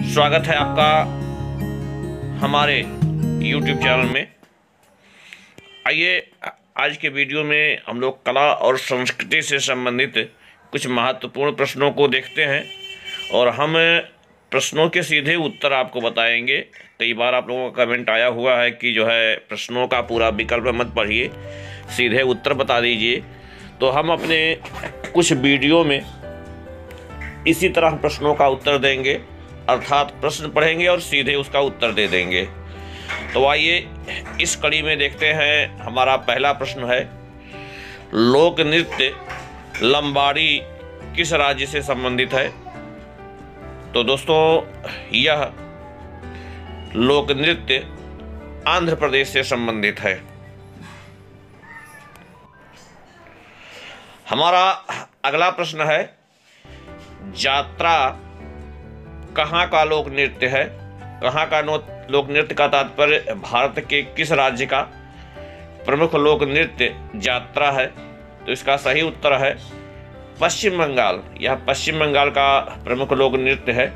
स्वागत है आपका हमारे YouTube चैनल में। आइए आज के वीडियो में हम लोग कला और संस्कृति से संबंधित कुछ महत्वपूर्ण प्रश्नों को देखते हैं और हम प्रश्नों के सीधे उत्तर आपको बताएंगे। कई बार आप लोगों का कमेंट आया हुआ है कि जो है प्रश्नों का पूरा विकल्प मत पढ़िए, सीधे उत्तर बता दीजिए। तो हम अपने कुछ वीडियो में इसी तरह प्रश्नों का उत्तर देंगे, अर्थात प्रश्न पढ़ेंगे और सीधे उसका उत्तर दे देंगे। तो आइए इस कड़ी में देखते हैं। हमारा पहला प्रश्न है, लोक नृत्य लंबाड़ी किस राज्य से संबंधित है? तो दोस्तों यह लोक नृत्य आंध्र प्रदेश से संबंधित है। हमारा अगला प्रश्न है, यात्रा कहाँ का लोक नृत्य है? कहाँ का लोक नृत्य का तात्पर्य भारत के किस राज्य का प्रमुख लोक नृत्य यात्रा है? तो इसका सही उत्तर है पश्चिम बंगाल। यह पश्चिम बंगाल का प्रमुख लोक नृत्य है।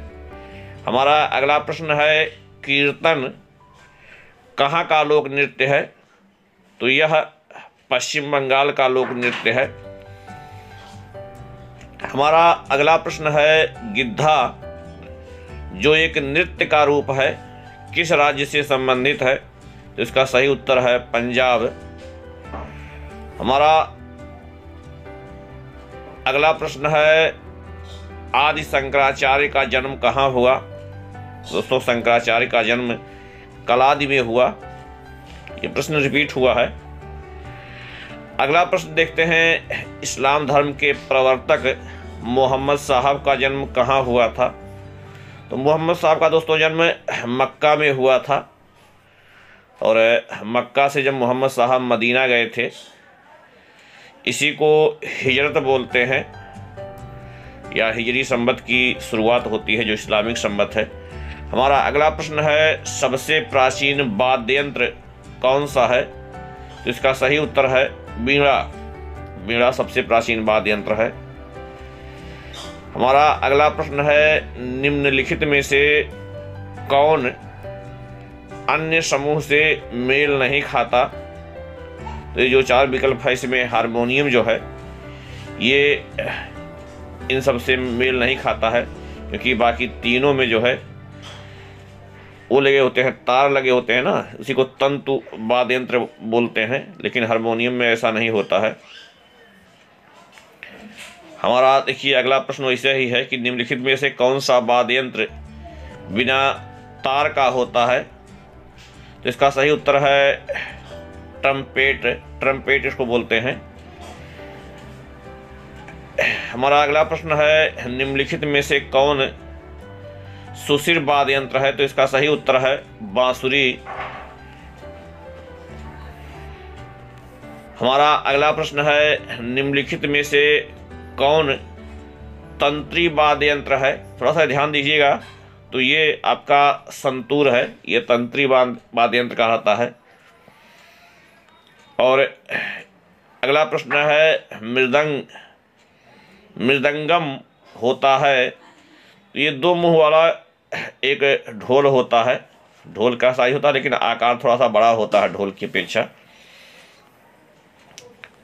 हमारा अगला प्रश्न है, कीर्तन कहाँ का लोक नृत्य है? तो यह पश्चिम बंगाल का लोक नृत्य है। हमारा अगला प्रश्न है, गिद्धा जो एक नृत्य का रूप है किस राज्य से संबंधित है? तो इसका सही उत्तर है पंजाब। हमारा अगला प्रश्न है, आदि शंकराचार्य का जन्म कहाँ हुआ? दोस्तों शंकराचार्य का जन्म कलादि में हुआ। ये प्रश्न रिपीट हुआ है। अगला प्रश्न देखते हैं, इस्लाम धर्म के प्रवर्तक मोहम्मद साहब का जन्म कहाँ हुआ था? तो मोहम्मद साहब का दोस्तों जन्म मक्का में हुआ था और मक्का से जब मोहम्मद साहब मदीना गए थे, इसी को हिजरत बोलते हैं या हिजरी संवत की शुरुआत होती है जो इस्लामिक संवत है। हमारा अगला प्रश्न है, सबसे प्राचीन वाद्य यंत्र कौन सा है? तो इसका सही उत्तर है वीणा। वीणा सबसे प्राचीन वाद्य यंत्र है। हमारा अगला प्रश्न है, निम्नलिखित में से कौन अन्य समूह से मेल नहीं खाता? तो ये जो चार विकल्प है इसमें हारमोनियम जो है ये इन सब से मेल नहीं खाता है, क्योंकि बाकी तीनों में जो है वो लगे होते हैं, तार लगे होते हैं ना, उसी को तंतु वाद्य यंत्र बोलते हैं, लेकिन हारमोनियम में ऐसा नहीं होता है। हमारा देखिए अगला प्रश्न वैसे ही है कि निम्नलिखित में से कौन सा वाद्य यंत्र बिना तार का होता है? तो इसका सही उत्तर है ट्रम्पेट। ट्रम्पेट इसको बोलते हैं। हमारा अगला प्रश्न है, निम्नलिखित में से कौन सुशिर वाद्य यंत्र है? तो इसका सही उत्तर है बांसुरी। हमारा अगला प्रश्न है, निम्नलिखित में से कौन तंत्री वाद्य यंत्र है? थोड़ा सा ध्यान दीजिएगा, तो ये आपका संतूर है, ये तंत्री वाद्य यंत्र कहलाता है। और अगला प्रश्न है, मृदंगम होता है, तो ये दो मुंह वाला एक ढोल होता है। ढोल का साइज होता है लेकिन आकार थोड़ा सा बड़ा होता है ढोल की अपेक्षा।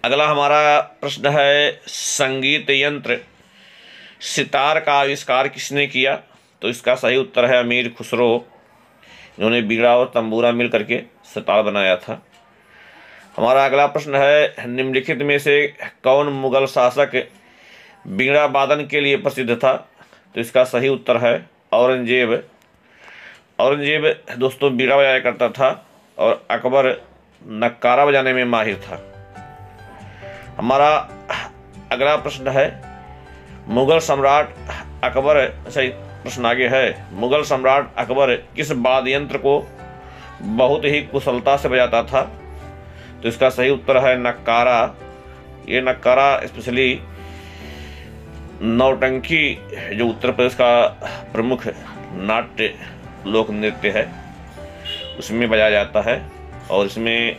अगला हमारा प्रश्न है, संगीत यंत्र सितार का आविष्कार किसने किया? तो इसका सही उत्तर है अमीर खुसरो। इन्होंने बीड़ा और तंबूरा मिल करके सितार बनाया था। हमारा अगला प्रश्न है, निम्नलिखित में से कौन मुगल शासक बीड़ा वादन के लिए प्रसिद्ध था? तो इसका सही उत्तर है औरंगजेब। औरंगजेब दोस्तों बीड़ा बजाया करता था और अकबर नक्कारा बजाने में माहिर था। हमारा अगला प्रश्न है, मुगल सम्राट अकबर, अच्छा प्रश्न आगे है, मुगल सम्राट अकबर किस वाद्य यंत्र को बहुत ही कुशलता से बजाता था? तो इसका सही उत्तर है नक्कारा। ये नक्कारा स्पेशली नौटंकी जो उत्तर प्रदेश का प्रमुख नाट्य लोक नृत्य है उसमें बजाया जाता है। और इसमें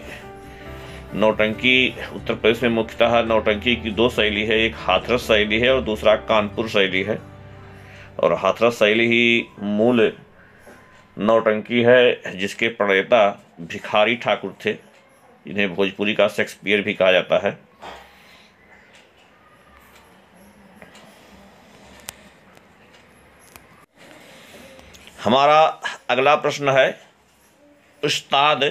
नौटंकी उत्तर प्रदेश में मुख्यतः नौटंकी की दो शैली है, एक हाथरस शैली है और दूसरा कानपुर शैली है। और हाथरस शैली ही मूल नौटंकी है, जिसके प्रणेता भिखारी ठाकुर थे। इन्हें भोजपुरी का शेक्सपियर भी कहा जाता है। हमारा अगला प्रश्न है, उस्ताद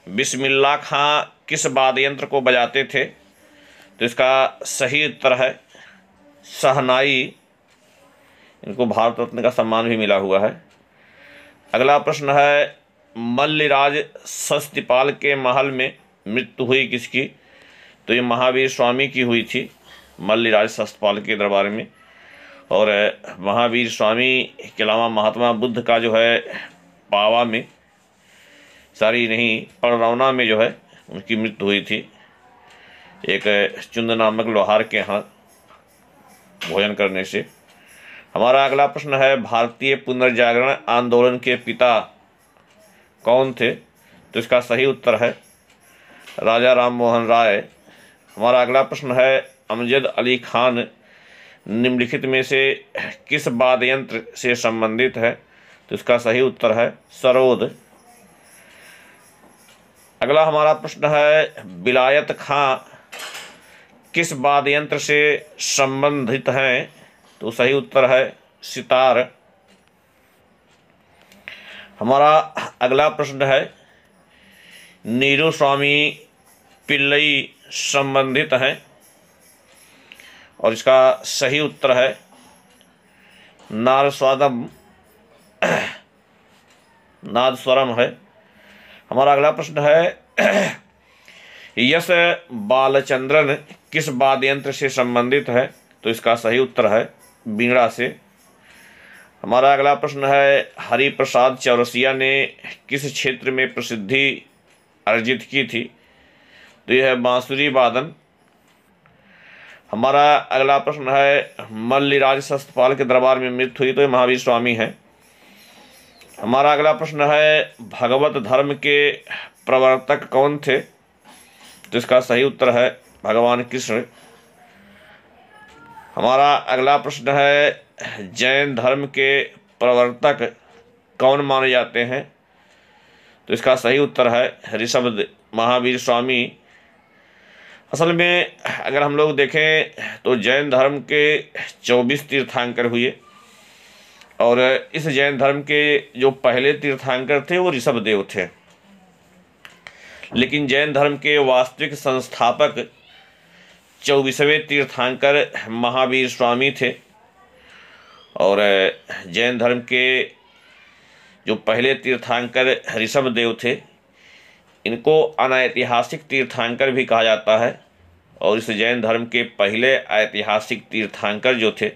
बिस्मिल्लाह खां किस वाद्य यंत्र को बजाते थे? तो इसका सही उत्तर है शहनाई। इनको भारत रत्न का सम्मान भी मिला हुआ है। अगला प्रश्न है, मल्लिराज सस्तिपाल के महल में मृत्यु हुई किसकी? तो ये महावीर स्वामी की हुई थी, मल्लिराज सस्तिपाल के दरबार में। और महावीर स्वामी के अलावा महात्मा बुद्ध का जो है पावा में, सारी नहीं पड़रौना में जो है उनकी मृत्यु हुई थी, एक चुंद नामक लोहार के यहाँ भोजन करने से। हमारा अगला प्रश्न है, भारतीय पुनर्जागरण आंदोलन के पिता कौन थे? तो इसका सही उत्तर है राजा राम मोहन राय। हमारा अगला प्रश्न है, अमजद अली खान निम्नलिखित में से किस वाद्य यंत्र से संबंधित है? तो इसका सही उत्तर है सरोद। अगला हमारा प्रश्न है, विलायत खां किस वाद्य यंत्र से संबंधित हैं? तो सही उत्तर है सितार। हमारा अगला प्रश्न है, नीरू स्वामी पिल्लई संबंधित हैं? और इसका सही उत्तर है नादस्वरम है। हमारा अगला प्रश्न है, यश बालचंद्रन किस वाद्य यंत्र से संबंधित है? तो इसका सही उत्तर है बीड़ा से। हमारा अगला प्रश्न है, हरिप्रसाद चौरसिया ने किस क्षेत्र में प्रसिद्धि अर्जित की थी? तो यह है बांसुरी वादन। हमारा अगला प्रश्न है, मल्लिराज सस्तिपाल के दरबार में मृत्यु हुई? तो ये महावीर स्वामी हैं। हमारा अगला प्रश्न है, भगवत धर्म के प्रवर्तक कौन थे? तो इसका सही उत्तर है भगवान कृष्ण। हमारा अगला प्रश्न है, जैन धर्म के प्रवर्तक कौन माने जाते हैं? तो इसका सही उत्तर है ऋषभ महावीर स्वामी। असल में अगर हम लोग देखें तो जैन धर्म के 24 तीर्थंकर हुए, और इस जैन धर्म के जो पहले तीर्थंकर थे वो ऋषभ देव थे। लेकिन जैन धर्म के वास्तविक संस्थापक 24वें तीर्थंकर महावीर स्वामी थे। और जैन धर्म के जो पहले तीर्थंकर ऋषभ देव थे, इनको अनैतिहासिक तीर्थंकर भी कहा जाता है। और इस जैन धर्म के पहले ऐतिहासिक तीर्थंकर जो थे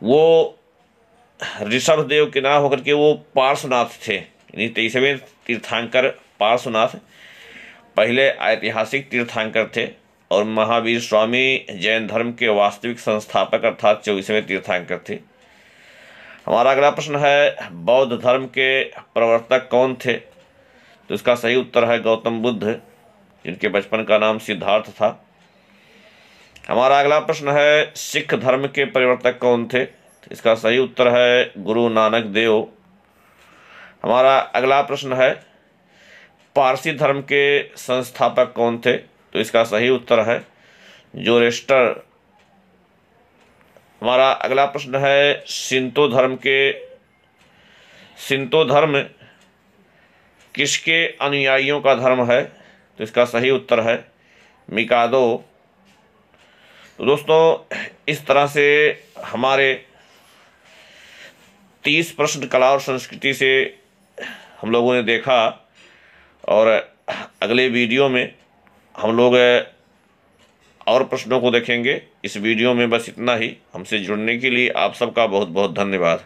वो ऋषभ देव के ना होकर के वो पार्श्वनाथ थे। यानी 23वें तीर्थंकर पार्श्वनाथ पहले ऐतिहासिक तीर्थंकर थे, और महावीर स्वामी जैन धर्म के वास्तविक संस्थापक अर्थात 24वें तीर्थंकर थे। हमारा अगला प्रश्न है, बौद्ध धर्म के प्रवर्तक कौन थे? तो इसका सही उत्तर है गौतम बुद्ध, जिनके बचपन का नाम सिद्धार्थ था। हमारा अगला प्रश्न है, सिख धर्म के प्रवर्तक कौन थे? तो इसका सही उत्तर है गुरु नानक देव। हमारा अगला प्रश्न है, पारसी धर्म के संस्थापक कौन थे? तो इसका सही उत्तर है जोरेस्टर। हमारा अगला प्रश्न है, शिंतो धर्म किसके अनुयायियों का धर्म है? तो इसका सही उत्तर है मिकादो। तो दोस्तों, इस तरह से हमारे 30 प्रश्न कला और संस्कृति से हम लोगों ने देखा, और अगले वीडियो में हम लोग और प्रश्नों को देखेंगे। इस वीडियो में बस इतना ही। हमसे जुड़ने के लिए आप सबका बहुत बहुत धन्यवाद।